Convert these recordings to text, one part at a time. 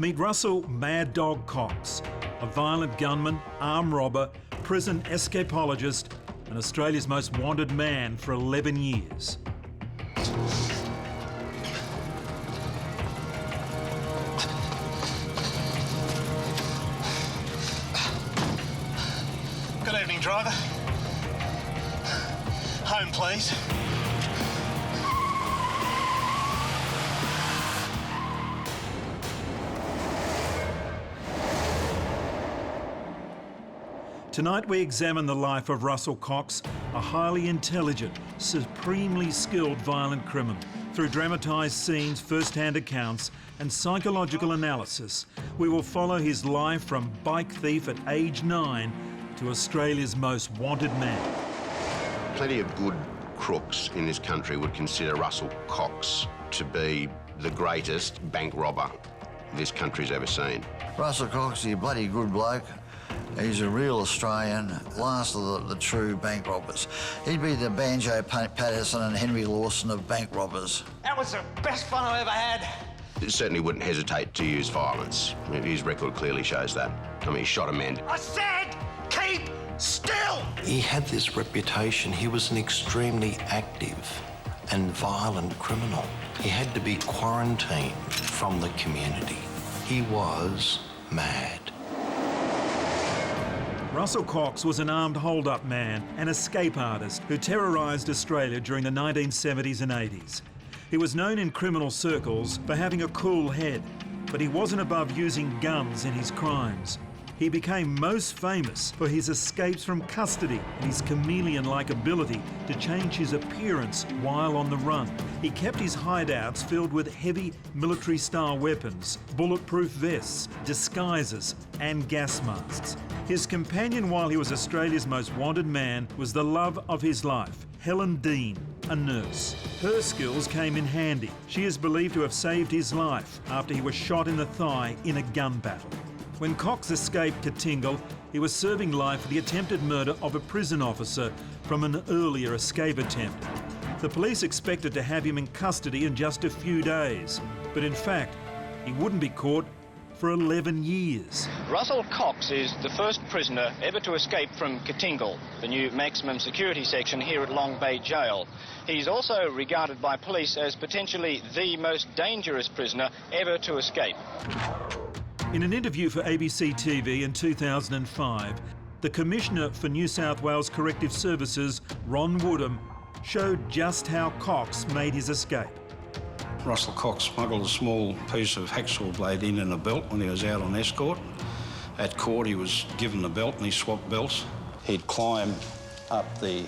Meet Russell Mad Dog Cox, a violent gunman, armed robber, prison escapologist and Australia's most wanted man for 11 years. Good evening, driver. Home, please. Tonight we examine the life of Russell Cox, a highly intelligent, supremely skilled violent criminal. Through dramatised scenes, first-hand accounts and psychological analysis, we will follow his life from bike thief at age 9 to Australia's most wanted man. Plenty of good crooks in this country would consider Russell Cox to be the greatest bank robber this country's ever seen. Russell Cox is a bloody good bloke. He's a real Australian, last of the true bank robbers. He'd be the Banjo Patterson and Henry Lawson of bank robbers. That was the best fun I ever had. He certainly wouldn't hesitate to use violence. His record clearly shows that. I mean, he shot a man. I said, keep still! He had this reputation. He was an extremely active and violent criminal. He had to be quarantined from the community. He was mad. Russell Cox was an armed hold-up man, an escape artist who terrorised Australia during the 1970s and 80s. He was known in criminal circles for having a cool head, but he wasn't above using guns in his crimes. He became most famous for his escapes from custody and his chameleon-like ability to change his appearance while on the run. He kept his hideouts filled with heavy military-style weapons, bulletproof vests, disguises and gas masks. His companion while he was Australia's most wanted man was the love of his life, Helen Dean, a nurse. Her skills came in handy. She is believed to have saved his life after he was shot in the thigh in a gun battle. When Cox escaped Katingal, he was serving life for the attempted murder of a prison officer from an earlier escape attempt. The police expected to have him in custody in just a few days, but in fact, he wouldn't be caught for 11 years. Russell Cox is the first prisoner ever to escape from Katingal, the new maximum security section here at Long Bay Jail. He's also regarded by police as potentially the most dangerous prisoner ever to escape. In an interview for ABC TV in 2005, the Commissioner for New South Wales Corrective Services, Ron Woodham, showed just how Cox made his escape. Russell Cox smuggled a small piece of hacksaw blade in a belt when he was out on escort. At court, he was given the belt and he swapped belts. He'd climb up the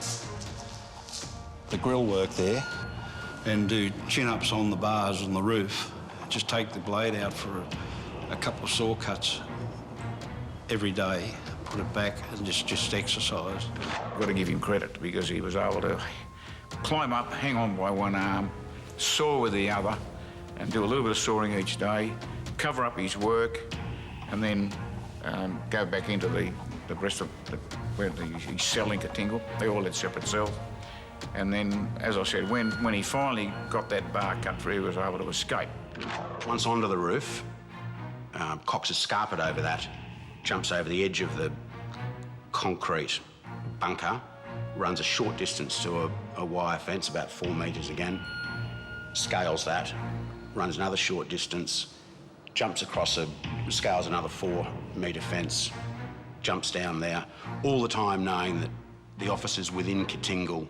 grill work there and do chin-ups on the bars on the roof. Just take the blade out for a couple of saw cuts every day, put it back and just exercise. I've got to give him credit because he was able to climb up, hang on by one arm, saw with the other and do a little bit of sawing each day, cover up his work and then go back into the rest of where he's selling Katingal. They all had separate cells. And then, as I said, when he finally got that bar cut through, he was able to escape. Once onto the roof, Cox is scarpered over that, jumps over the edge of the concrete bunker, runs a short distance to a wire fence, about 4 metres again, scales that, runs another short distance, jumps across scales another 4 metre fence, jumps down there, all the time knowing that the officers within Katingal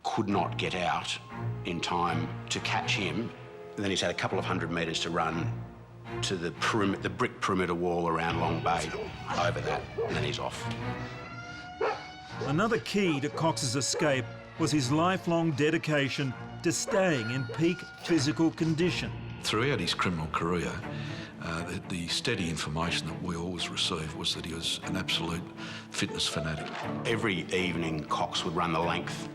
could not get out in time to catch him. And then he's had a couple of 100 metres to run to the brick perimeter wall around Long Bay, over that, and then he's off. Another key to Cox's escape was his lifelong dedication to staying in peak physical condition. Throughout his criminal career, the steady information that we always received was that he was an absolute fitness fanatic. Every evening, Cox would run the length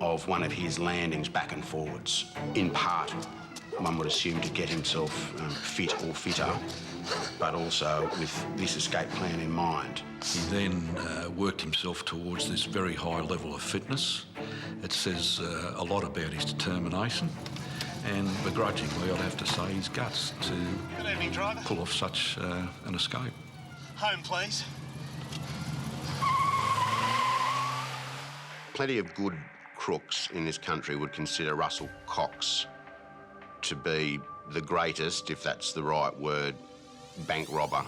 of one of his landings back and forwards, in part, one would assume, to get himself fit or fitter, but also with this escape plan in mind. He then worked himself towards this very high level of fitness. It says a lot about his determination, and begrudgingly, I'd have to say, his guts to Good evening, driver. pull off such an escape. Home, please. Plenty of good crooks in this country would consider Russell Cox to be the greatest, if that's the right word, bank robber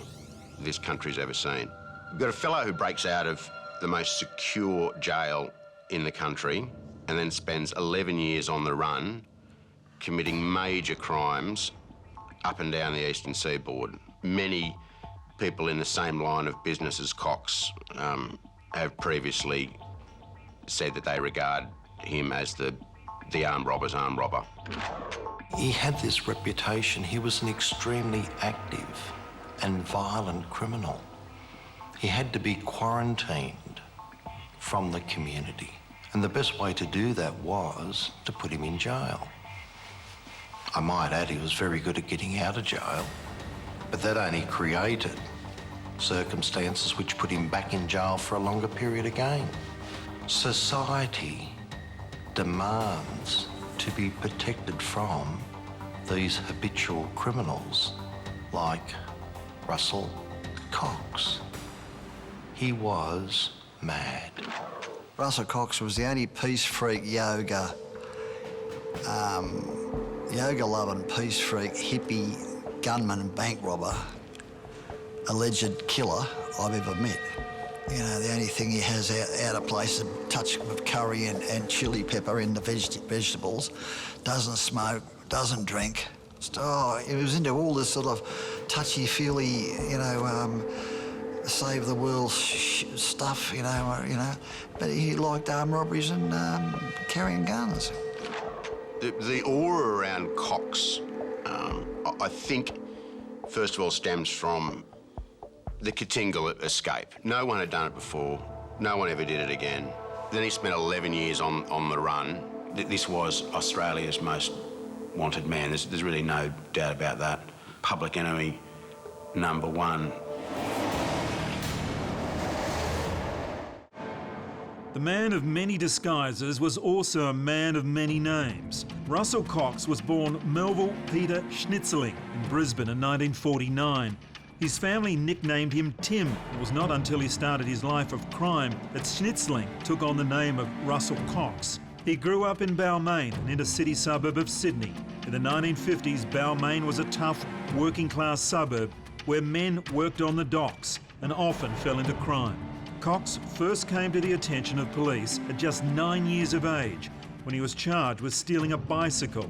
this country's ever seen. You've got a fellow who breaks out of the most secure jail in the country and then spends 11 years on the run committing major crimes up and down the eastern seaboard. Many people in the same line of business as Cox have previously said that they regard him as the armed robber's armed robber. He had this reputation. He was an extremely active and violent criminal. He had to be quarantined from the community. And the best way to do that was to put him in jail. I might add he was very good at getting out of jail, but that only created circumstances which put him back in jail for a longer period again. Society demands to be protected from these habitual criminals like Russell Cox. He was mad. Russell Cox was the only peace freak yoga loving peace freak, hippie, gunman, bank robber, alleged killer I've ever met. You know, the only thing he has out of place is a touch of curry and chili pepper in the vegetables, doesn't smoke, doesn't drink. He was into all this sort of touchy-feely, save the world stuff, but he liked armed robberies and carrying guns. The aura around Cox, I think, first of all, stems from the Katingal escape. No one had done it before. No one ever did it again. Then he spent 11 years on the run. This was Australia's most wanted man. There's really no doubt about that. Public enemy number one. The man of many disguises was also a man of many names. Russell Cox was born Melville Peter Schnitzling in Brisbane in 1949. His family nicknamed him Tim. It was not until he started his life of crime that Schnitzling took on the name of Russell Cox. He grew up in Balmain, an inner-city suburb of Sydney. In the 1950s, Balmain was a tough, working-class suburb where men worked on the docks and often fell into crime. Cox first came to the attention of police at just 9 years of age when he was charged with stealing a bicycle.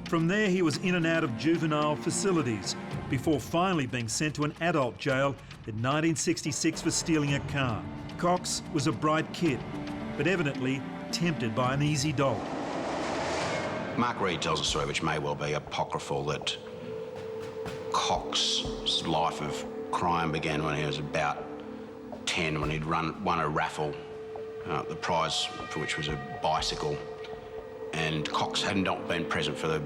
From there, he was in and out of juvenile facilities before finally being sent to an adult jail in 1966 for stealing a car. Cox was a bright kid, but evidently tempted by an easy dog. Mark Reed tells a story which may well be apocryphal, that Cox's life of crime began when he was about 10, when he'd won a raffle, the prize for which was a bicycle, and Cox had not been present for the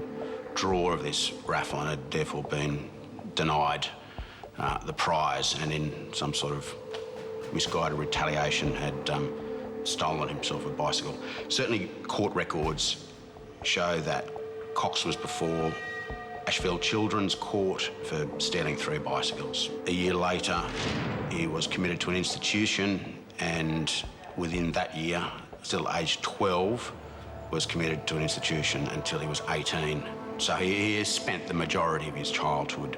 draw of this raffle and had therefore been denied the prize, and in some sort of misguided retaliation had stolen himself a bicycle. Certainly court records show that Cox was before Ashfield Children's Court for stealing 3 bicycles. A year later, he was committed to an institution, and within that year, still aged 12, was committed to an institution until he was 18. So he has spent the majority of his childhood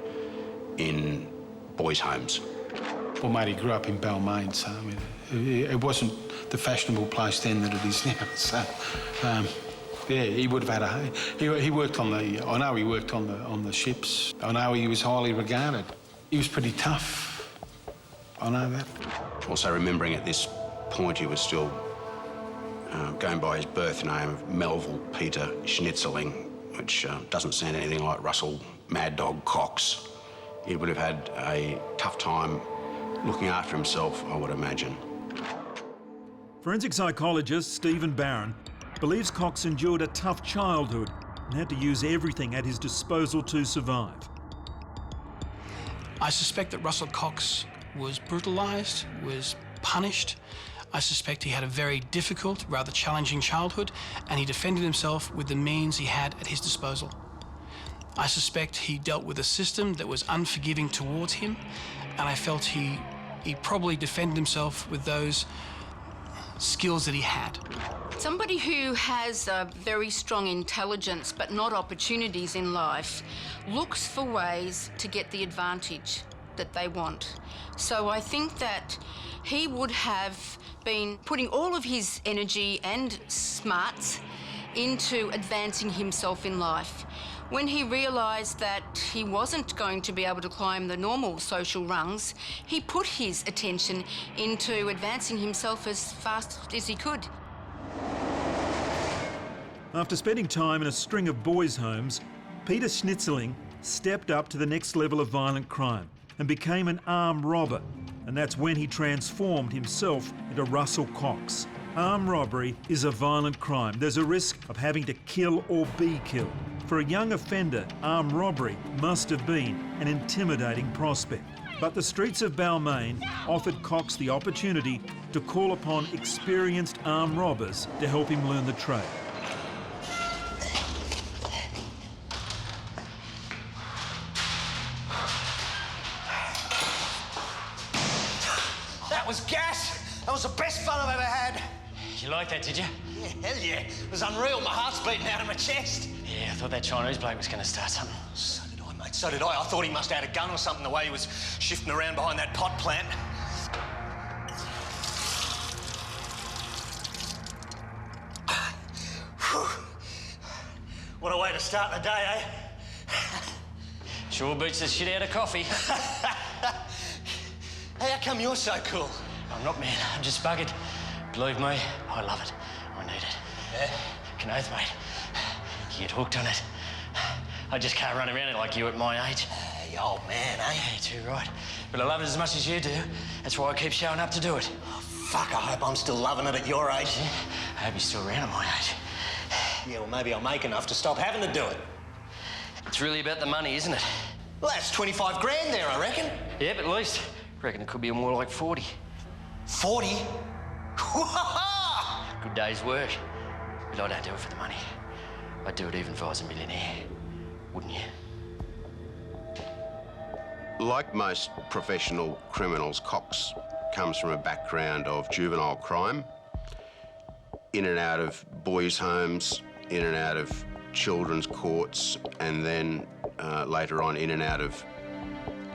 in boys' homes. Well, mate, he grew up in Balmain, so I mean, it wasn't the fashionable place then that it is now. So, yeah, he would have had he worked on the. I know he worked on the ships. I know he was highly regarded. He was pretty tough. I know that. Also, remembering at this point he was still going by his birth name of Melville Peter Schnitzling, which doesn't sound anything like Russell Mad Dog Cox. He would have had a tough time looking after himself, I would imagine. Forensic psychologist Stephen Barron believes Cox endured a tough childhood and had to use everything at his disposal to survive. I suspect that Russell Cox was brutalised, was punished, I suspect he had a very difficult, rather challenging childhood, and he defended himself with the means he had at his disposal. I suspect he dealt with a system that was unforgiving towards him, and I felt he probably defended himself with those skills that he had. Somebody who has a very strong intelligence but not opportunities in life looks for ways to get the advantage that they want. So I think that he would have been putting all of his energy and smarts into advancing himself in life. When he realised that he wasn't going to be able to climb the normal social rungs, he put his attention into advancing himself as fast as he could. After spending time in a string of boys' homes, Peter Schnitzling stepped up to the next level of violent crime and became an armed robber. And that's when he transformed himself into Russell Cox. Armed robbery is a violent crime. There's a risk of having to kill or be killed. For a young offender, armed robbery must have been an intimidating prospect. But the streets of Balmain offered Cox the opportunity to call upon experienced armed robbers to help him learn the trade. That was gas. That was the best fun I've ever had. You liked that, did you? Yeah, hell yeah. It was unreal. My heart's beating out of my chest. Yeah, I thought that Chinese bloke was going to start something. So did I, mate. So did I. I thought he must have had a gun or something the way he was shifting around behind that pot plant. What a way to start the day, eh? Sure beats the shit out of coffee. Hey, how come you're so cool? I'm not, man. I'm just buggered. Believe me, I love it. I need it. Yeah? Can oath, mate. You get hooked on it. I just can't run around it like you at my age. You old man, eh? Yeah, you're too right. But I love it as much as you do. That's why I keep showing up to do it. Oh, fuck, I hope I'm still loving it at your age. Yeah? I hope you're still around at my age. Yeah, well, maybe I'll make enough to stop having to do it. It's really about the money, isn't it? Well, that's 25 grand there, I reckon. Yeah, but at least. I reckon it could be more like 40. 40? Good day's work. But I don't do it for the money. I'd do it even if I was a millionaire. Wouldn't you? Like most professional criminals, Cox comes from a background of juvenile crime, in and out of boys' homes, in and out of children's courts, and then later on in and out of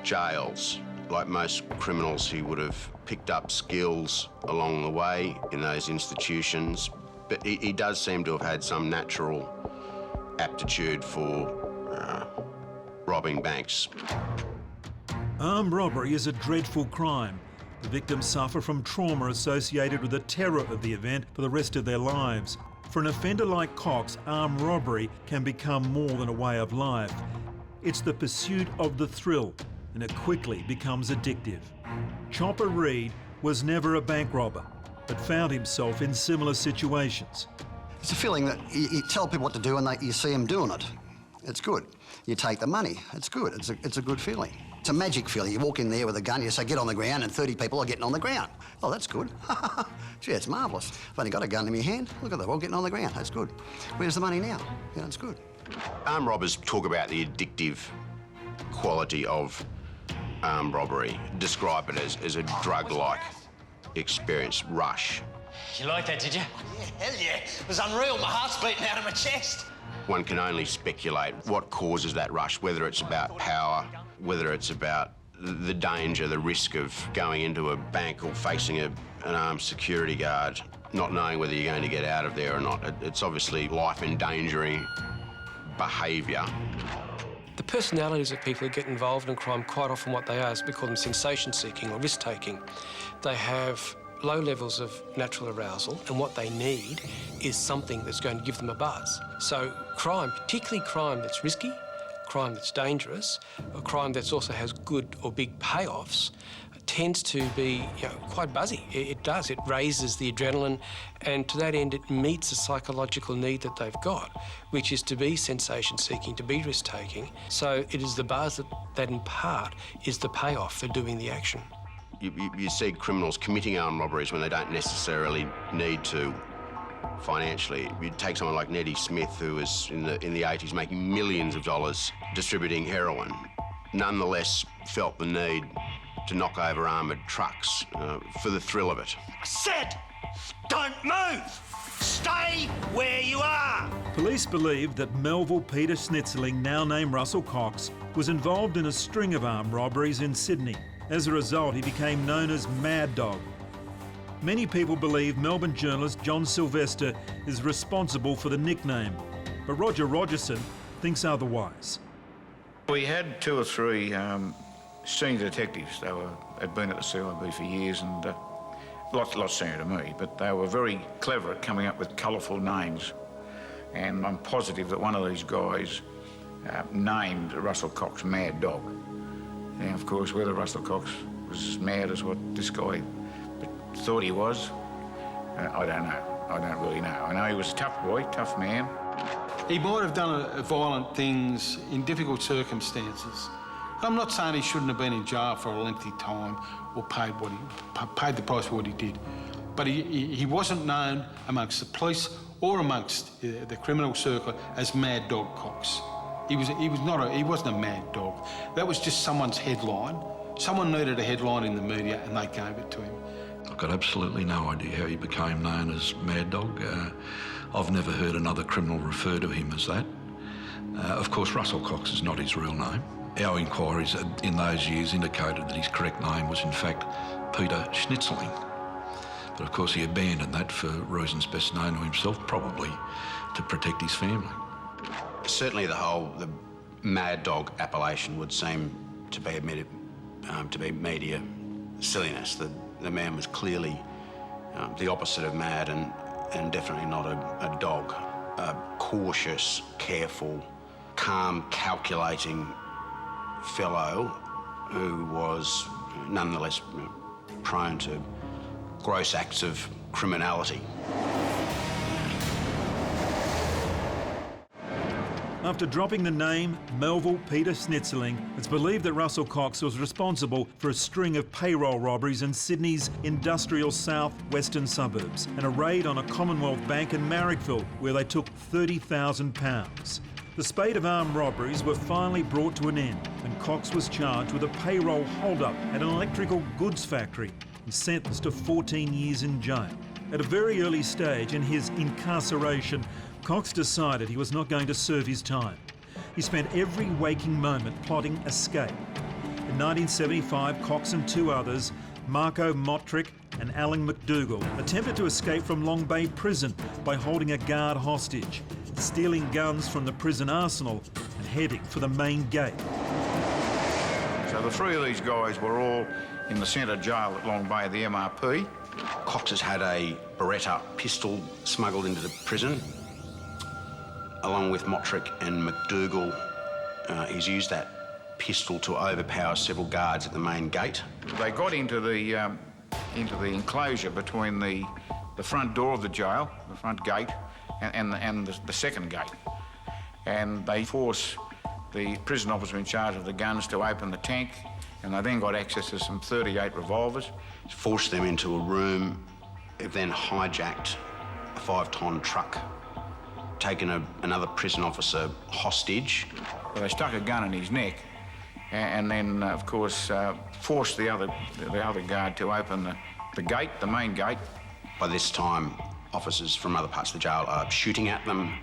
jails. Like most criminals, he would have picked up skills along the way in those institutions, but he does seem to have had some natural aptitude for robbing banks. Armed robbery is a dreadful crime. The victims suffer from trauma associated with the terror of the event for the rest of their lives. For an offender like Cox, armed robbery can become more than a way of life. It's the pursuit of the thrill, and it quickly becomes addictive. Chopper Reed was never a bank robber, but found himself in similar situations. It's a feeling that you tell people what to do and you see them doing it. It's good. You take the money. It's good. It's a good feeling. It's a magic feeling. You walk in there with a gun, you say, get on the ground, and 30 people are getting on the ground. Oh, that's good. Gee, it's marvellous. I've only got a gun in my hand. Look at that, all getting on the ground. That's good. Where's the money now? Yeah, that's good. Armed robbers talk about the addictive quality of armed robbery, describe it as a drug-like experience, rush. You like that, did you? Yeah, hell yeah. It was unreal. My heart's beating out of my chest. One can only speculate what causes that rush, whether it's about power, whether it's about the danger, the risk of going into a bank or facing an armed security guard, not knowing whether you're going to get out of there or not. It's obviously life-endangering behaviour. The personalities of people who get involved in crime, quite often what they are is we call them sensation-seeking or risk-taking. They have low levels of natural arousal, and what they need is something that's going to give them a buzz. So crime, particularly crime that's risky, crime that's dangerous, or crime that also has good or big payoffs, tends to be quite buzzy. It does. It raises the adrenaline, and to that end it meets a psychological need that they've got, which is to be sensation-seeking, to be risk-taking. So it is the buzz that in part is the payoff for doing the action. You see criminals committing armed robberies when they don't necessarily need to financially. You take someone like Neddy Smith, who was in the 80s making millions of dollars distributing heroin, nonetheless felt the need to knock over armoured trucks for the thrill of it. I said, don't move! Stay where you are! Police believed that Melville Peter Schnitzling, now named Russell Cox, was involved in a string of armed robberies in Sydney. As a result, he became known as Mad Dog. Many people believe Melbourne journalist John Sylvester is responsible for the nickname, but Roger Rogerson thinks otherwise. We had 2 or 3 senior detectives. They had been at the CIB for years and lots senior to me, but they were very clever at coming up with colourful names. And I'm positive that one of these guys named Russell Cox Mad Dog. And of course, whether Russell Cox was as mad as what this guy thought he was, I don't know. I don't really know. I know he was a tough boy, tough man. He might have done violent things in difficult circumstances. I'm not saying he shouldn't have been in jail for a lengthy time or paid the price for what he did. But he wasn't known amongst the police or amongst the criminal circle as Mad Dog Cox. He wasn't a mad dog. That was just someone's headline. Someone needed a headline in the media and they gave it to him. I've got absolutely no idea how he became known as Mad Dog. I've never heard another criminal refer to him as that. Of course, Russell Cox is not his real name. Our inquiries in those years indicated that his correct name was in fact Peter Schnitzling. But of course he abandoned that for reasons best known to himself, probably to protect his family. Certainly the Mad Dog appellation would seem to be admitted to be media silliness. The man was clearly the opposite of mad and definitely not a dog. A cautious, careful, calm, calculating fellow who was nonetheless prone to gross acts of criminality. After dropping the name Melville Peter Schnitzling, it's believed that Russell Cox was responsible for a string of payroll robberies in Sydney's industrial south-western suburbs and a raid on a Commonwealth bank in Marrickville where they took £30,000. The spate of armed robberies were finally brought to an end and Cox was charged with a payroll hold-up at an electrical goods factory and sentenced to 14 years in jail. At a very early stage in his incarceration, Cox decided he was not going to serve his time. He spent every waking moment plotting escape. In 1975, Cox and 2 others, Marco Motrick and Alan McDougall, attempted to escape from Long Bay Prison by holding a guard hostage, stealing guns from the prison arsenal and heading for the main gate. So the 3 of these guys were all in the centre jail at Long Bay, the MRP. Cox has had a Beretta pistol smuggled into the prison. Along with Motrick and McDougall, he's used that pistol to overpower several guards at the main gate. They got into the enclosure between the front door of the jail, the front gate, and the second gate. And they forced the prison officer in charge of the guns to open the tank, and they then got access to some 38 revolvers. Forced them into a room, then hijacked a 5-ton truck, taken another prison officer hostage. Well, they stuck a gun in his neck and then, of course, forced the other guard to open the gate, the main gate. By this time, officers from other parts of the jail are shooting at them.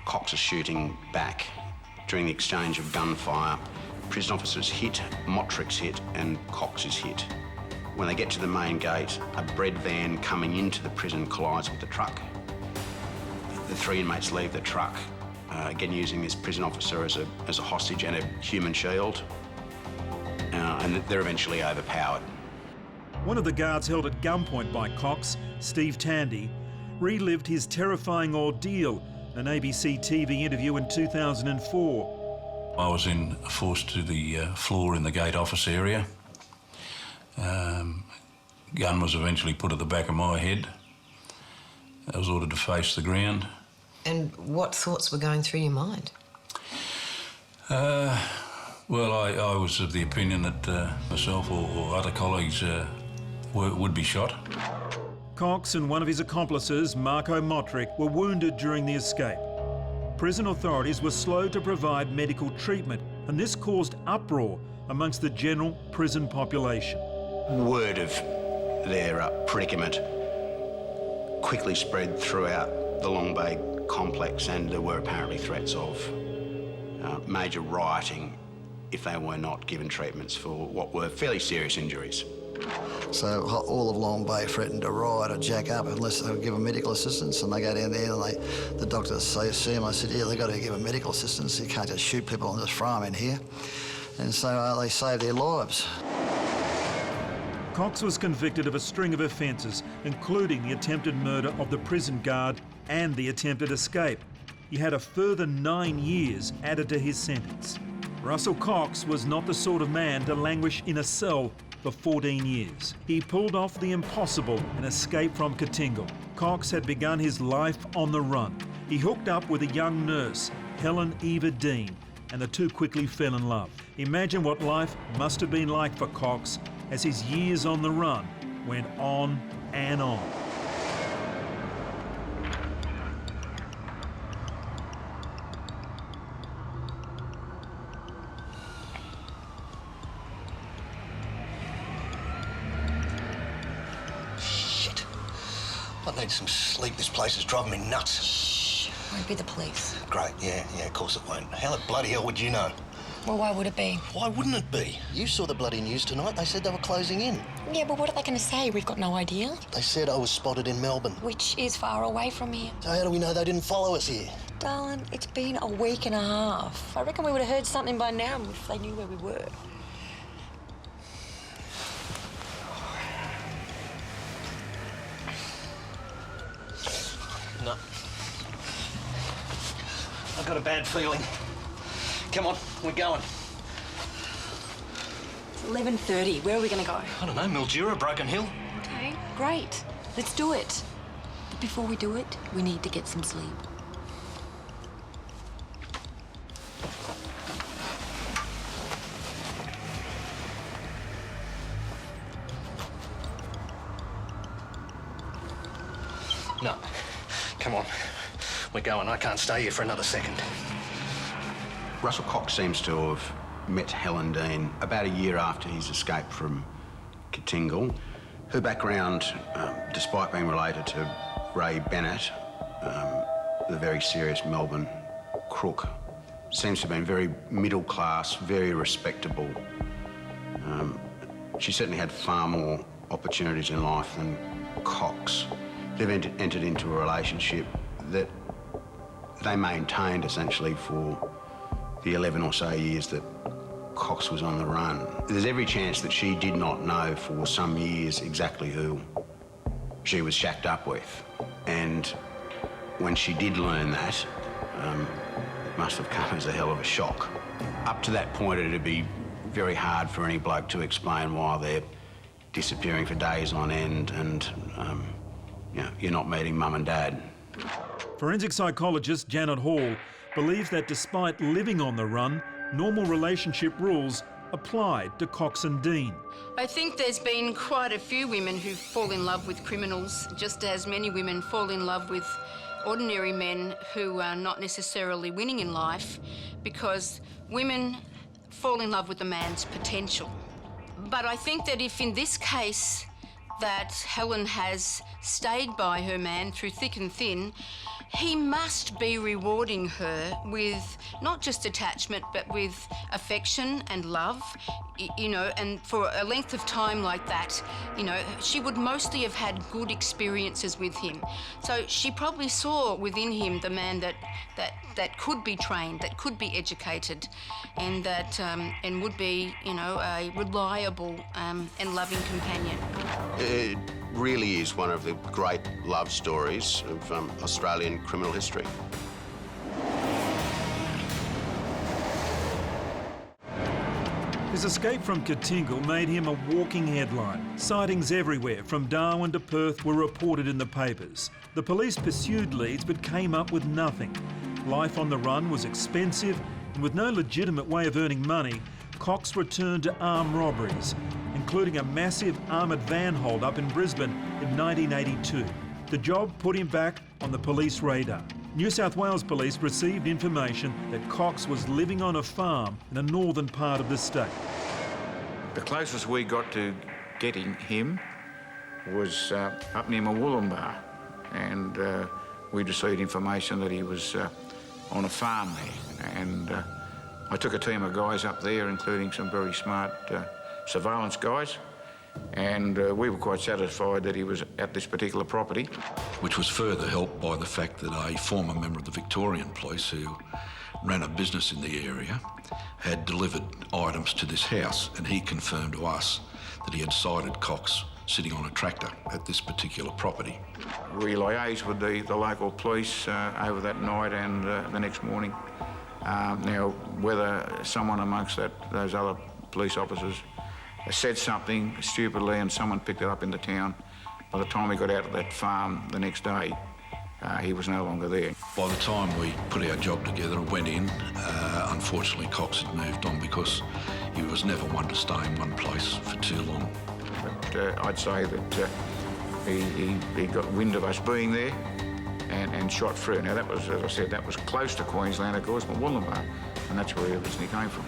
Cox is shooting back. During the exchange of gunfire, prison officers hit, Motrick's hit, and Cox is hit. When they get to the main gate, a bread van coming into the prison collides with the truck. The 3 inmates leave the truck, again using this prison officer as a hostage and a human shield, and they're eventually overpowered. One of the guards held at gunpoint by Cox, Steve Tandy, relived his terrifying ordeal in an ABC TV interview in 2004. I was forced to the floor in the gate office area. Gun was eventually put at the back of my head. I was ordered to face the ground. And what thoughts were going through your mind? Well, I was of the opinion that myself or other colleagues would be shot. Cox and one of his accomplices, Marco Motrick, were wounded during the escape. Prison authorities were slow to provide medical treatment, and this caused uproar amongst the general prison population. Word of their predicament quickly spread throughout the Long Bay complex, and there were apparently threats of major rioting if they were not given treatments for what were fairly serious injuries. So all of Long Bay threatened to riot or jack up unless they would give them medical assistance, and they go down there and the doctors see them. I said, yeah, they've got to give them medical assistance. You can't just shoot people and just throw them in here. And so they saved their lives. Cox was convicted of a string of offences, including the attempted murder of the prison guard and the attempted escape. He had a further 9 years added to his sentence. Russell Cox was not the sort of man to languish in a cell for 14 years. He pulled off the impossible and escaped from Katingal. Cox had begun his life on the run. He hooked up with a young nurse, Helen Dean, and the two quickly fell in love. Imagine what life must have been like for Cox as his years on the run went on and on. Shit. I need some sleep. This place is driving me nuts. Shh. Won't be the police. Great, yeah, of course it won't. How the bloody hell would you know? Well, why would it be? Why wouldn't it be? You saw the bloody news tonight. They said they were closing in. Yeah, but what are they going to say? We've got no idea. They said I was spotted in Melbourne. Which is far away from here. So how do we know they didn't follow us here? Darling, it's been a week and a half. I reckon we would have heard something by now if they knew where we were. No. I've got a bad feeling. Come on, we're going. It's 11:30. Where are we going to go? I don't know, Mildura, Broken Hill. Okay, great. Let's do it. But before we do it, we need to get some sleep. No. Come on. We're going. I can't stay here for another second. Russell Cox seems to have met Helen Dean about a year after his escape from Katingal. Her background, despite being related to Ray Bennett, the very serious Melbourne crook, seems to have been very middle class, very respectable. She certainly had far more opportunities in life than Cox. They've entered into a relationship that they maintained essentially for the 11 or so years that Cox was on the run. There's every chance that she did not know for some years exactly who she was shacked up with. And when she did learn that, it must have come as a hell of a shock. Up to that point, it'd be very hard for any bloke to explain why they're disappearing for days on end and you're not meeting mum and dad. Forensic psychologist Janet Hall believes that despite living on the run, normal relationship rules applied to Cox and Dean. I think there's been quite a few women who fall in love with criminals, just as many women fall in love with ordinary men who are not necessarily winning in life, because women fall in love with a man's potential. But I think that if in this case that Helen has stayed by her man through thick and thin, he must be rewarding her with not just attachment, but with affection and love, and for a length of time like that, she would mostly have had good experiences with him. So she probably saw within him the man that could be trained, that could be educated, and that and would be, a reliable and loving companion. It really is one of the great love stories of Australian criminal history. His escape from Katingal made him a walking headline. Sightings everywhere, from Darwin to Perth, were reported in the papers. The police pursued leads but came up with nothing. Life on the run was expensive, and with no legitimate way of earning money, Cox returned to armed robberies. including a massive armoured van hold-up in Brisbane in 1982. The job put him back on the police radar. New South Wales Police received information that Cox was living on a farm in the northern part of the state. The closest we got to getting him was up near Mawulumbar, and we received information that he was on a farm there. And I took a team of guys up there, including some very smart surveillance guys, and we were quite satisfied that he was at this particular property. Which was further helped by the fact that a former member of the Victorian Police who ran a business in the area had delivered items to this house, and he confirmed to us that he had sighted Cox sitting on a tractor at this particular property. We liaised with the local police over that night and the next morning. Now, whether someone amongst those other police officers said something stupidly and someone picked it up in the town, by the time we got out of that farm the next day, he was no longer there. By the time we put our job together and went in, unfortunately Cox had moved on because he was never one to stay in one place for too long. But I'd say that he got wind of us being there and shot through. Now that was, as I said, that was close to Queensland, of course, Mawulumbar, and that's where he originally came from.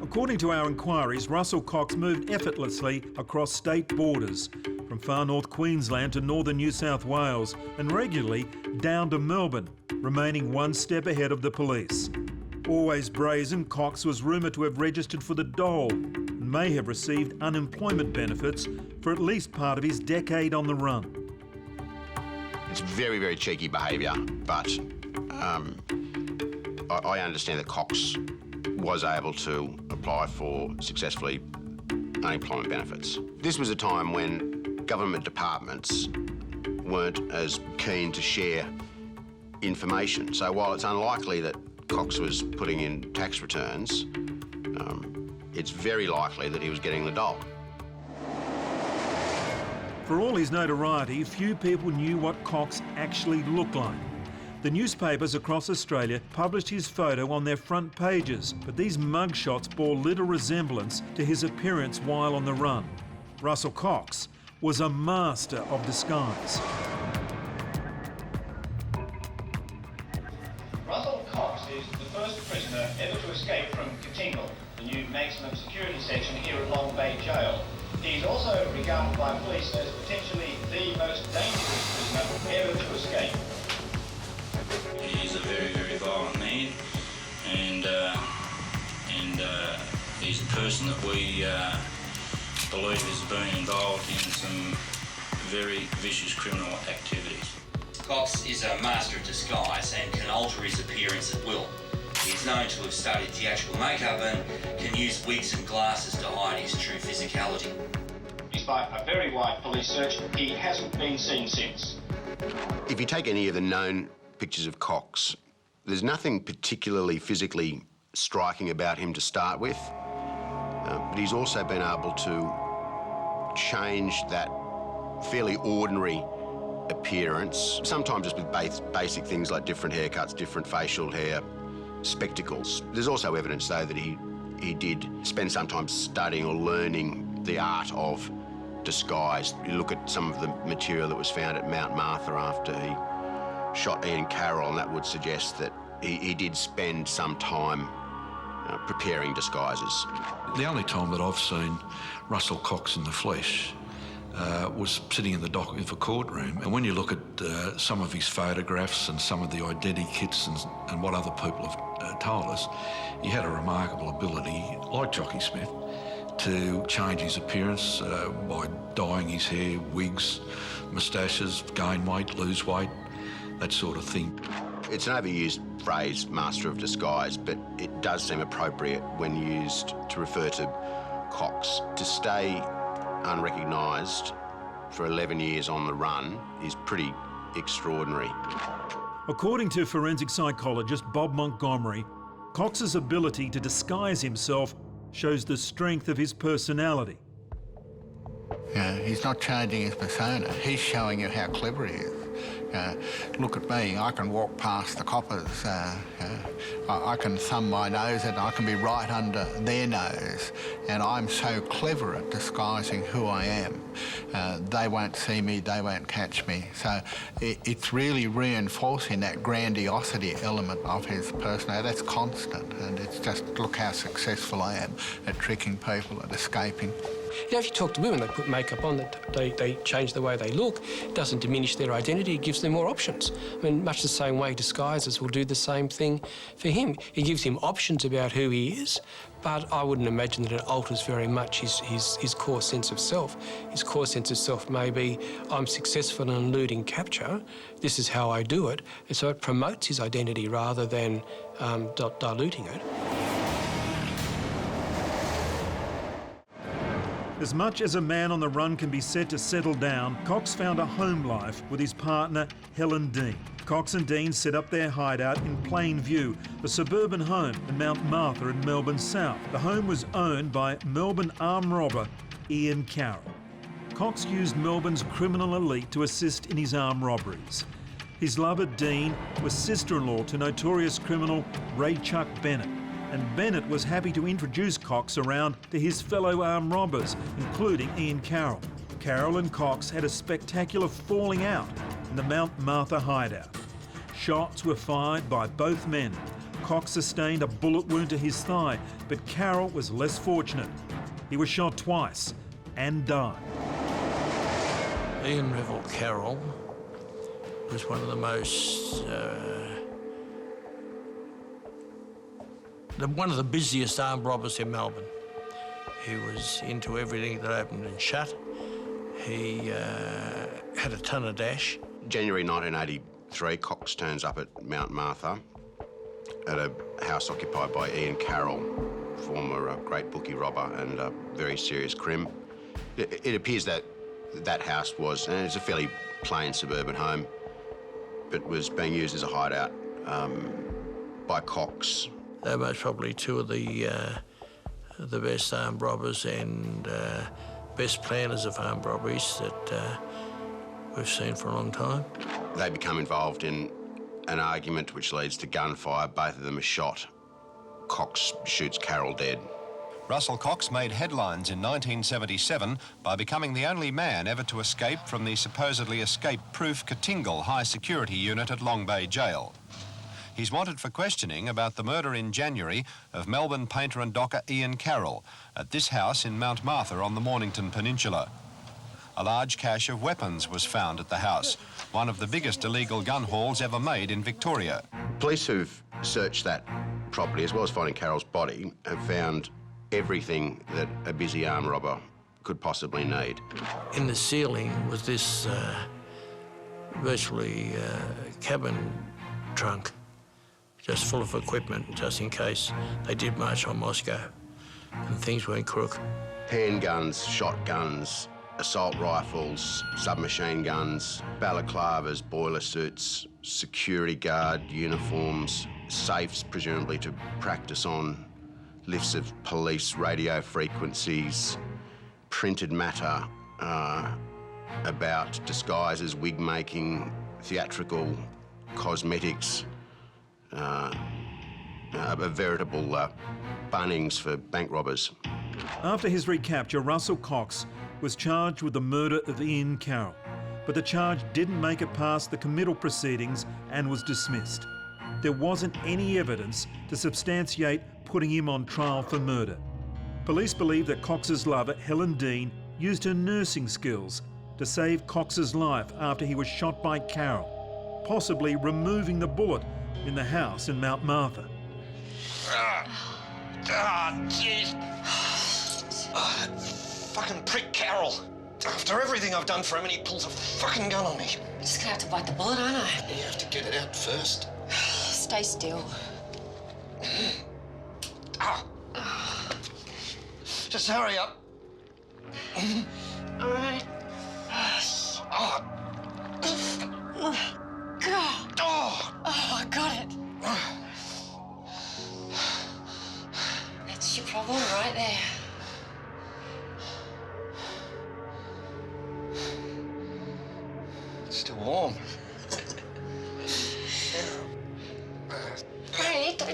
According to our inquiries, Russell Cox moved effortlessly across state borders, from far north Queensland to northern New South Wales, and regularly down to Melbourne, remaining one step ahead of the police. Always brazen, Cox was rumoured to have registered for the dole and may have received unemployment benefits for at least part of his decade on the run. It's very, very cheeky behaviour, but I understand that Cox was able to apply for successfully unemployment benefits. This was a time when government departments weren't as keen to share information. So while it's unlikely that Cox was putting in tax returns, it's very likely that he was getting the dole. For all his notoriety, few people knew what Cox actually looked like. The newspapers across Australia published his photo on their front pages, but these mugshots bore little resemblance to his appearance while on the run. Russell Cox was a master of disguise. Russell Cox is the first prisoner ever to escape from Katingal, the new maximum security section here at Long Bay Jail. He's also regarded by police as potentially the most dangerous prisoner ever to escape. He's a very, very violent man, and he's a person that we believe has been involved in some very vicious criminal activities. Cox is a master of disguise and can alter his appearance at will. He's known to have studied theatrical makeup and can use wigs and glasses to hide his true physicality. Despite a very wide police search, he hasn't been seen since. If you take any of the known pictures of Cox, there's nothing particularly physically striking about him to start with, but he's also been able to change that fairly ordinary appearance, sometimes just with basic things like different haircuts, different facial hair, spectacles. There's also evidence, though, that he did spend some time studying or learning the art of disguise. You look at some of the material that was found at Mount Martha after he shot Ian Carroll, and that would suggest that he did spend some time preparing disguises. The only time that I've seen Russell Cox in the flesh was sitting in the dock of a courtroom. And when you look at some of his photographs and some of the identity kits and what other people have told us, he had a remarkable ability, like Jockey Smith, to change his appearance by dyeing his hair, wigs, moustaches, gain weight, lose weight, that sort of thing. It's an overused phrase, master of disguise, but it does seem appropriate when used to refer to Cox. To stay unrecognised for 11 years on the run is pretty extraordinary. According to forensic psychologist Bob Montgomery, Cox's ability to disguise himself shows the strength of his personality. You know, he's not changing his persona, he's showing you how clever he is. Look at me, I can walk past the coppers. I can thumb my nose and I can be right under their nose. And I'm so clever at disguising who I am. They won't see me, they won't catch me. So it's really reinforcing that grandiosity element of his personality. That's constant, and it's just, look how successful I am at tricking people, at escaping. You know, if you talk to women, they put makeup on, they change the way they look. It doesn't diminish their identity, it gives them more options. I mean, much the same way disguises will do the same thing for him. It gives him options about who he is, but I wouldn't imagine that it alters very much his core sense of self. His core sense of self may be, I'm successful in eluding capture, this is how I do it, and so it promotes his identity rather than diluting it. As much as a man on the run can be said to settle down, Cox found a home life with his partner, Helen Dean. Cox and Dean set up their hideout in plain view, a suburban home in Mount Martha in Melbourne South. The home was owned by Melbourne armed robber Ian Carroll. Cox used Melbourne's criminal elite to assist in his armed robberies. His lover, Dean, was sister-in-law to notorious criminal Ray Chuck Bennett, and Bennett was happy to introduce Cox around to his fellow armed robbers, including Ian Carroll. Carroll and Cox had a spectacular falling out in the Mount Martha hideout. Shots were fired by both men. Cox sustained a bullet wound to his thigh, but Carroll was less fortunate. He was shot twice and died. Ian Revel Carroll was one of the most one of the busiest armed robbers in Melbourne. He was into everything that opened and shut. He had a ton of dash. January 1983, Cox turns up at Mount Martha at a house occupied by Ian Carroll, former great bookie robber and a very serious crim. It appears that that house was, and it's a fairly plain suburban home, but was being used as a hideout by Cox. They're most probably two of the best armed robbers and best planners of armed robberies that we've seen for a long time. They become involved in an argument which leads to gunfire. Both of them are shot. Cox shoots Carroll dead. Russell Cox made headlines in 1977 by becoming the only man ever to escape from the supposedly escape-proof Katingal high security unit at Long Bay Jail. He's wanted for questioning about the murder in January of Melbourne painter and docker Ian Carroll at this house in Mount Martha on the Mornington Peninsula. A large cache of weapons was found at the house, one of the biggest illegal gun hauls ever made in Victoria. Police who've searched that property, as well as finding Carroll's body, have found everything that a busy armed robber could possibly need. In the ceiling was this virtually cabin trunk, just full of equipment, just in case they did march on Moscow and things went crook. Handguns, shotguns, assault rifles, submachine guns, balaclavas, boiler suits, security guard uniforms, safes presumably to practice on, lifts of police radio frequencies, printed matter about disguises, wig making, theatrical cosmetics, a veritable Bunnings for bank robbers. After his recapture, Russell Cox was charged with the murder of Ian Carroll, but the charge didn't make it past the committal proceedings and was dismissed. There wasn't any evidence to substantiate putting him on trial for murder. Police believe that Cox's lover, Helen Dean, used her nursing skills to save Cox's life after he was shot by Carroll, possibly removing the bullet in the house in Mount Martha. Jeez. Fucking prick Carroll. After everything I've done for him, and he pulls a fucking gun on me. Just gonna have to bite the bullet, aren't I? You have to get it out first. Stay still. Just hurry up. All right. Oh, I got it. That's your problem right there. It's still warm.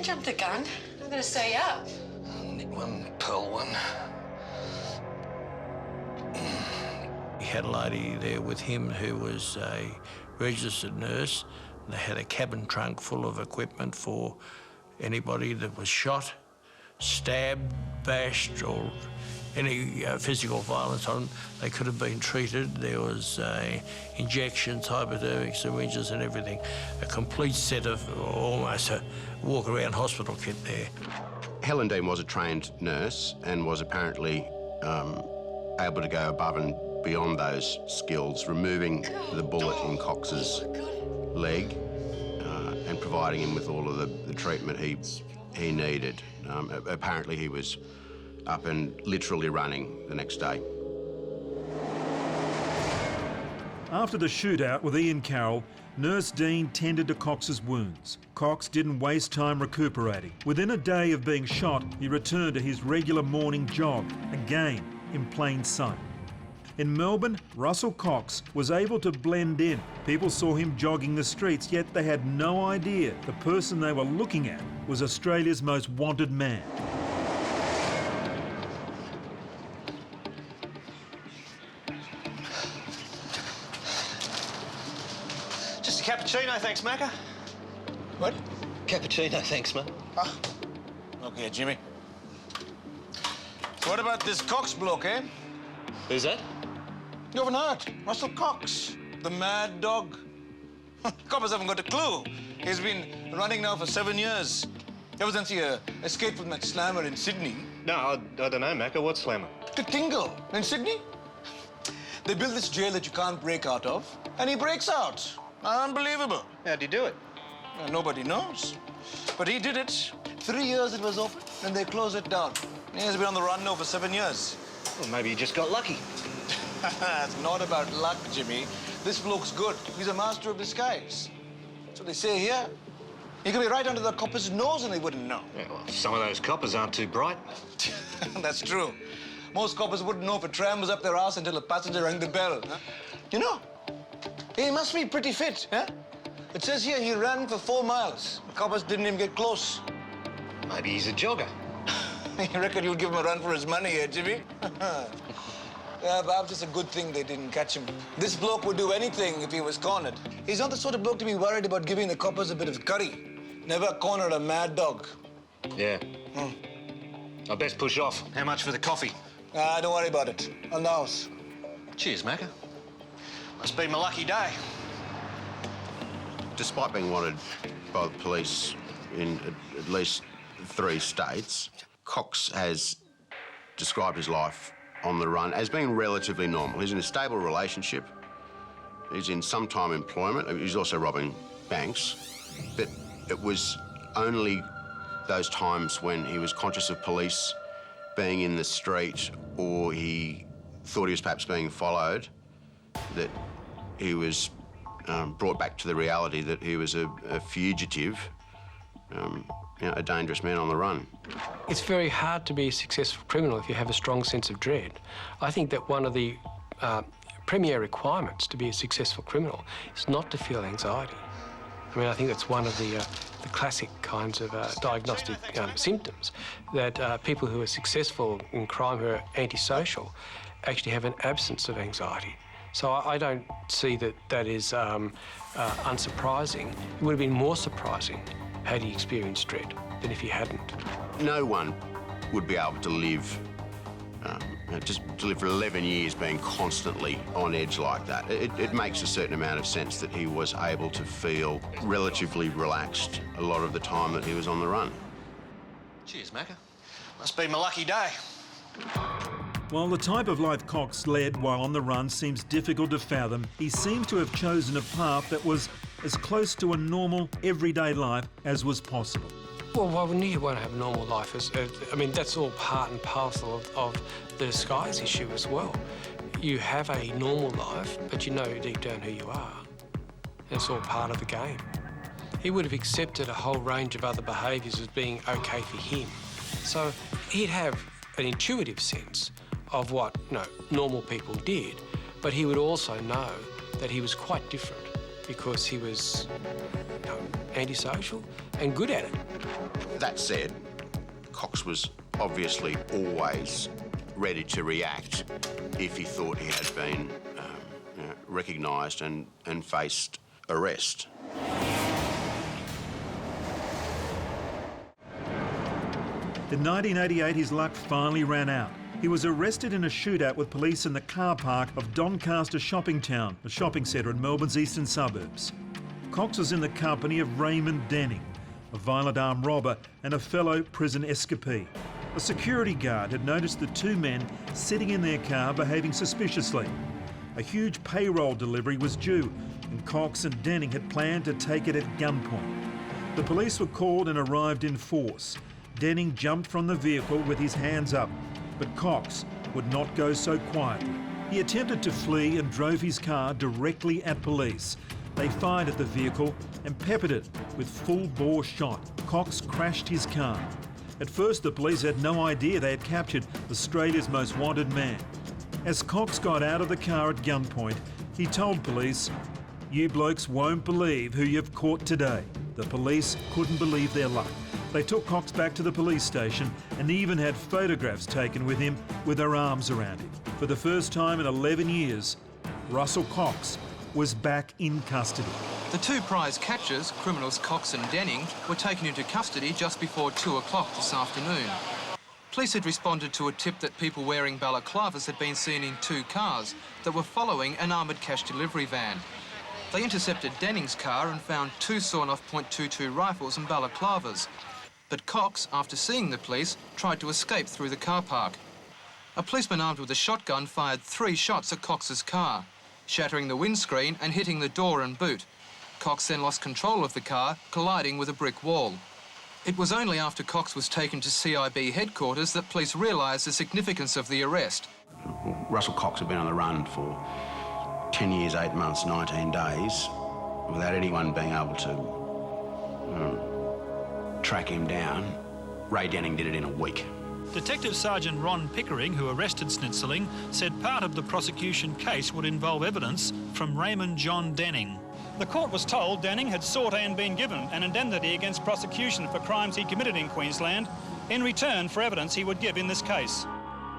jump the gun. I'm going to stay up. Nick one, Pearl one. He had a lady there with him who was a registered nurse. They had a cabin trunk full of equipment for anybody that was shot, stabbed, bashed, or any physical violence on them. They could have been treated. There was injections, hypodermic syringes and everything. A complete set of almost a walk-around hospital kit there. Helen Dean was a trained nurse and was apparently able to go above and beyond those skills, removing the bullet in Cox's leg and providing him with all of the treatment he needed. Apparently he was up and literally running the next day. After the shootout with Ian Carroll, Nurse Dean tended to Cox's wounds. Cox didn't waste time recuperating. Within a day of being shot, he returned to his regular morning jog, again in plain sight. In Melbourne, Russell Cox was able to blend in. People saw him jogging the streets, yet they had no idea the person they were looking at was Australia's most wanted man. Just a cappuccino, thanks, Macca. What? Cappuccino, thanks, mate. Ah. Look here, Jimmy. So what about this Cox bloke, eh? Who's that? You haven't heard? Russell Cox, the Mad Dog. Coppers haven't got a clue. He's been running now for 7 years. Ever since he escaped from that slammer in Sydney. No, I don't know, Macca. What slammer? Katingal in Sydney. They build this jail that you can't break out of, and he breaks out. Unbelievable. How'd he do it? Well, nobody knows. But he did it. 3 years it was open, and they closed it down. He's been on the run now for 7 years. Well, maybe he just got lucky. It's not about luck, Jimmy. This bloke's good. He's a master of disguise. That's what they say here. He could be right under the copper's nose and they wouldn't know. Yeah, well, some of those coppers aren't too bright. That's true. Most coppers wouldn't know if a tram was up their arse until a passenger rang the bell. Huh? You know, he must be pretty fit, huh? It says here he ran for 4 miles. The coppers didn't even get close. Maybe he's a jogger. You reckon you'll give him a run for his money, eh, Jimmy? Yeah, perhaps it's a good thing they didn't catch him. This bloke would do anything if he was cornered. He's not the sort of bloke to be worried about giving the coppers a bit of curry. Never cornered a mad dog. Yeah. I best push off. How much for the coffee? Don't worry about it. I'll nose. Cheers, Macca. Must be my lucky day. Despite being wanted by the police in at least 3 states, Cox has described his life on the run as being relatively normal. He's in a stable relationship. He's in some-time employment. He's also robbing banks. But it was only those times when he was conscious of police being in the street or he thought he was perhaps being followed that he was brought back to the reality that he was a fugitive, a dangerous man on the run. It's very hard to be a successful criminal if you have a strong sense of dread. I think that one of the premier requirements to be a successful criminal is not to feel anxiety. I mean, I think that's one of the classic kinds of diagnostic symptoms, that people who are successful in crime who are antisocial actually have an absence of anxiety. So I don't see that that is unsurprising. It would have been more surprising had he experienced dread than if he hadn't. No one would be able to live, just to live for 11 years being constantly on edge like that. It makes a certain amount of sense that he was able to feel relatively relaxed a lot of the time that he was on the run. Cheers, Macca. Must be my lucky day. While the type of life Cox led while on the run seems difficult to fathom, he seems to have chosen a path that was as close to a normal, everyday life as was possible. Well, why wouldn't you want to have a normal life? I mean, that's all part and parcel of the disguise issue as well. You have a normal life, but you know deep down who you are. And it's all part of the game. He would have accepted a whole range of other behaviours as being okay for him. So he'd have an intuitive sense of what normal people did, but he would also know that he was quite different because he was antisocial and good at it. That said, Cox was obviously always ready to react if he thought he had been recognised and faced arrest. In 1988, his luck finally ran out. He was arrested in a shootout with police in the car park of Doncaster Shopping Town, a shopping centre in Melbourne's eastern suburbs. Cox was in the company of Raymond Denning, a violent armed robber and a fellow prison escapee. A security guard had noticed the two men sitting in their car behaving suspiciously. A huge payroll delivery was due, and Cox and Denning had planned to take it at gunpoint. The police were called and arrived in force. Denning jumped from the vehicle with his hands up, but Cox would not go so quietly. He attempted to flee and drove his car directly at police. They fired at the vehicle and peppered it with full-bore shot. Cox crashed his car. At first, the police had no idea they had captured Australia's most wanted man. As Cox got out of the car at gunpoint, he told police, "You blokes won't believe who you've caught today." The police couldn't believe their luck. They took Cox back to the police station and even had photographs taken with him with their arms around him. For the first time in 11 years, Russell Cox was back in custody. The two prize catchers, criminals Cox and Denning, were taken into custody just before 2 o'clock this afternoon. Police had responded to a tip that people wearing balaclavas had been seen in 2 cars that were following an armoured cash delivery van. They intercepted Denning's car and found 2 sawn-off .22 rifles and balaclavas. But Cox, after seeing the police, tried to escape through the car park. A policeman armed with a shotgun fired 3 shots at Cox's car, shattering the windscreen and hitting the door and boot. Cox then lost control of the car, colliding with a brick wall. It was only after Cox was taken to CIB headquarters that police realised the significance of the arrest. Russell Cox had been on the run for 10 years, 8 months, 19 days, without anyone being able to track him down. Ray Denning did it in a week. Detective Sergeant Ron Pickering, who arrested Snitzeling, said part of the prosecution case would involve evidence from Raymond John Denning. The court was told Denning had sought and been given an indemnity against prosecution for crimes he committed in Queensland in return for evidence he would give in this case.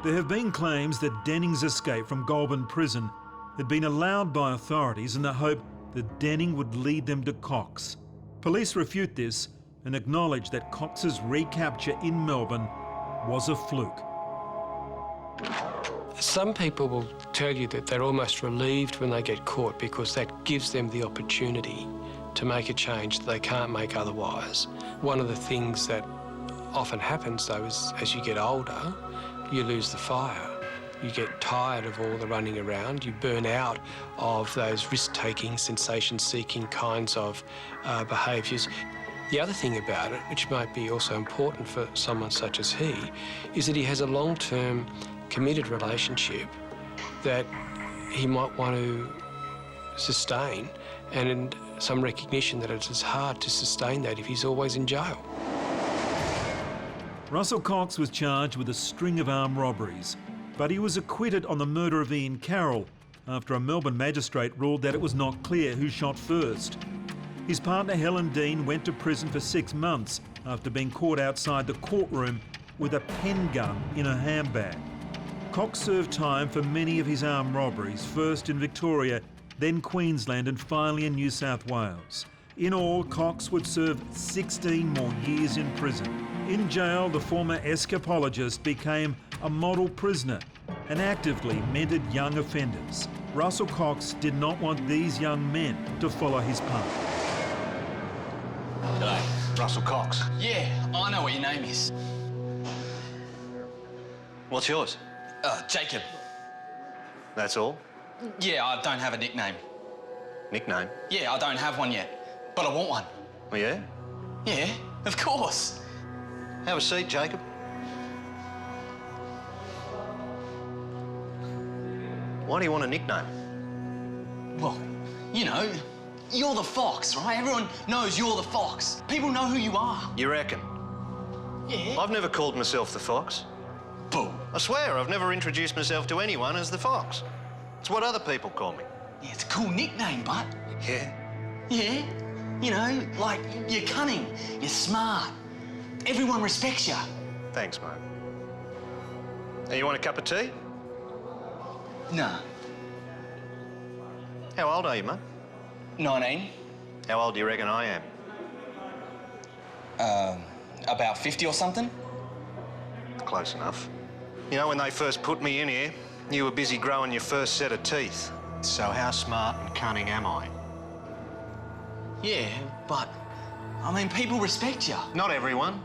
There have been claims that Denning's escape from Goulburn prison had been allowed by authorities in the hope that Denning would lead them to Cox. Police refute this and acknowledge that Cox's recapture in Melbourne was a fluke. Some people will tell you that they're almost relieved when they get caught because that gives them the opportunity to make a change that they can't make otherwise. One of the things that often happens, though, is as you get older, you lose the fire. You get tired of all the running around. You burn out of those risk-taking, sensation-seeking kinds of behaviours. The other thing about it, which might be also important for someone such as he, is that he has a long-term committed relationship that he might want to sustain, and some recognition that it is hard to sustain that if he's always in jail. Russell Cox was charged with a string of armed robberies, but he was acquitted on the murder of Ian Carroll after a Melbourne magistrate ruled that it was not clear who shot first. His partner Helen Dean went to prison for 6 months after being caught outside the courtroom with a pen gun in her handbag. Cox served time for many of his armed robberies, first in Victoria, then Queensland and finally in New South Wales. In all, Cox would serve 16 more years in prison. In jail, the former escapologist became a model prisoner and actively mentored young offenders. Russell Cox did not want these young men to follow his path. G'day, Russell Cox. Yeah, I know what your name is. What's yours? Jacob. That's all? Yeah, I don't have a nickname. Nickname? Yeah, I don't have one yet, but I want one. Oh, yeah? Yeah, of course. Have a seat, Jacob. Why do you want a nickname? Well, you know, you're the Fox, right? Everyone knows you're the Fox. People know who you are. You reckon? Yeah. I've never called myself the Fox. Boo. I swear, I've never introduced myself to anyone as the Fox. It's what other people call me. Yeah, it's a cool nickname, but... Yeah? Yeah. You know, like, you're cunning, you're smart, Everyone respects you. Thanks, mate. Now, you want a cup of tea? Nah. How old are you, mate? 19. How old do you reckon I am? About 50 or something? Close enough. You know, when they first put me in here, you were busy growing your first set of teeth. So how smart and cunning am I? Yeah, but, I mean, people respect you. Not everyone.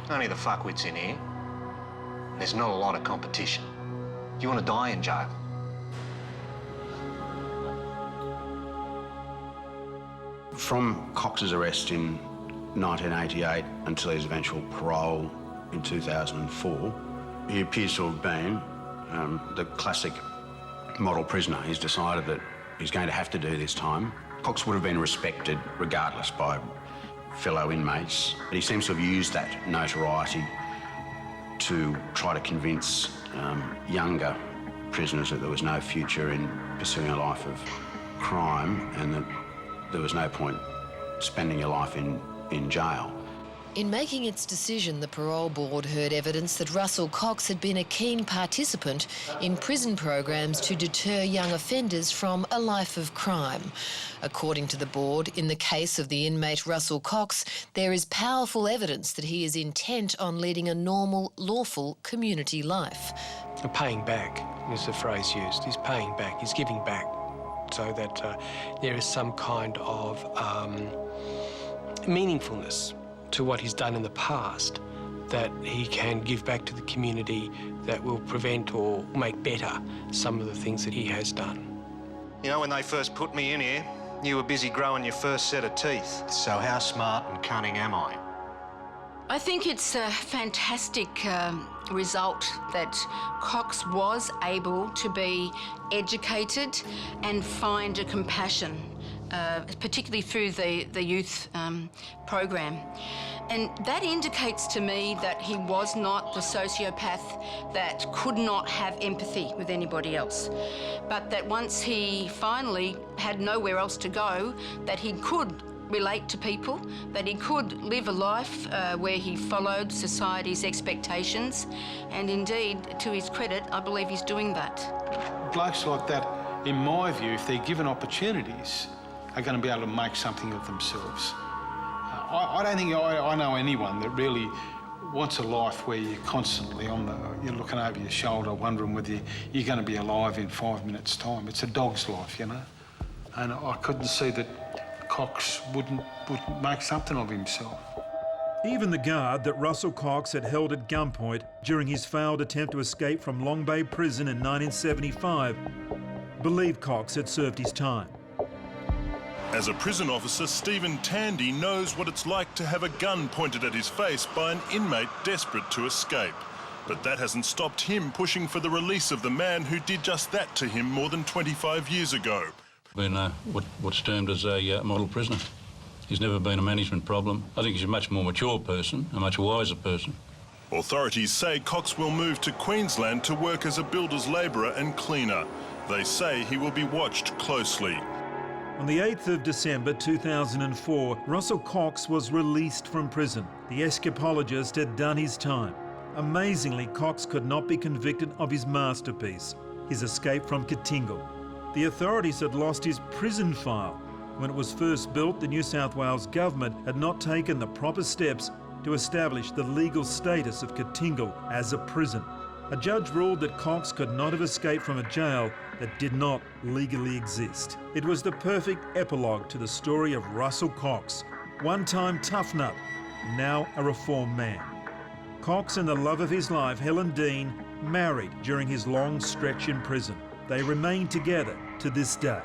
Only the fuckwits in here. There's not a lot of competition. Do you want to die in jail? From Cox's arrest in 1988 until his eventual parole in 2004, he appears to have been the classic model prisoner. He's decided that he's going to have to do this time. Cox would have been respected regardless by fellow inmates, but he seems to have used that notoriety to try to convince younger prisoners that there was no future in pursuing a life of crime and that there was no point spending your life in jail. In making its decision, the Parole Board heard evidence that Russell Cox had been a keen participant in prison programs to deter young offenders from a life of crime. According to the board, in the case of the inmate Russell Cox, there is powerful evidence that he is intent on leading a normal, lawful community life. Paying back is the phrase used. He's paying back, he's giving back, so that there is some kind of meaningfulness to what he's done in the past, that he can give back to the community that will prevent or make better some of the things that he has done. You know, when they first put me in here, you were busy growing your first set of teeth. So how smart and cunning am I? I think it's a fantastic result that Cox was able to be educated and find a compassion, particularly through the youth program. And that indicates to me that he was not the sociopath that could not have empathy with anybody else, but that once he finally had nowhere else to go, that he could relate to people, that he could live a life where he followed society's expectations, and indeed, to his credit, I believe he's doing that. Blokes like that, in my view, if they're given opportunities, are going to be able to make something of themselves. I don't think I know anyone that really wants a life where you're constantly you're looking over your shoulder, wondering whether you're going to be alive in 5 minutes' time. It's a dog's life, you know. And I couldn't see that Cox wouldn't make something of himself. Even the guard that Russell Cox had held at gunpoint during his failed attempt to escape from Long Bay Prison in 1975 believed Cox had served his time. As a prison officer, Stephen Tandy knows what it's like to have a gun pointed at his face by an inmate desperate to escape. But that hasn't stopped him pushing for the release of the man who did just that to him more than 25 years ago. Been what's termed as a model prisoner. He's never been a management problem. I think he's a much more mature person, a much wiser person. Authorities say Cox will move to Queensland to work as a builder's labourer and cleaner. They say he will be watched closely. On the 8th of December 2004, Russell Cox was released from prison. The escapologist had done his time. Amazingly, Cox could not be convicted of his masterpiece, his escape from Katingal. The authorities had lost his prison file. When it was first built, the New South Wales government had not taken the proper steps to establish the legal status of Katingal as a prison. A judge ruled that Cox could not have escaped from a jail that did not legally exist. It was the perfect epilogue to the story of Russell Cox, one-time tough nut, now a reformed man. Cox and the love of his life, Helen Dean, married during his long stretch in prison. They remain together to this day.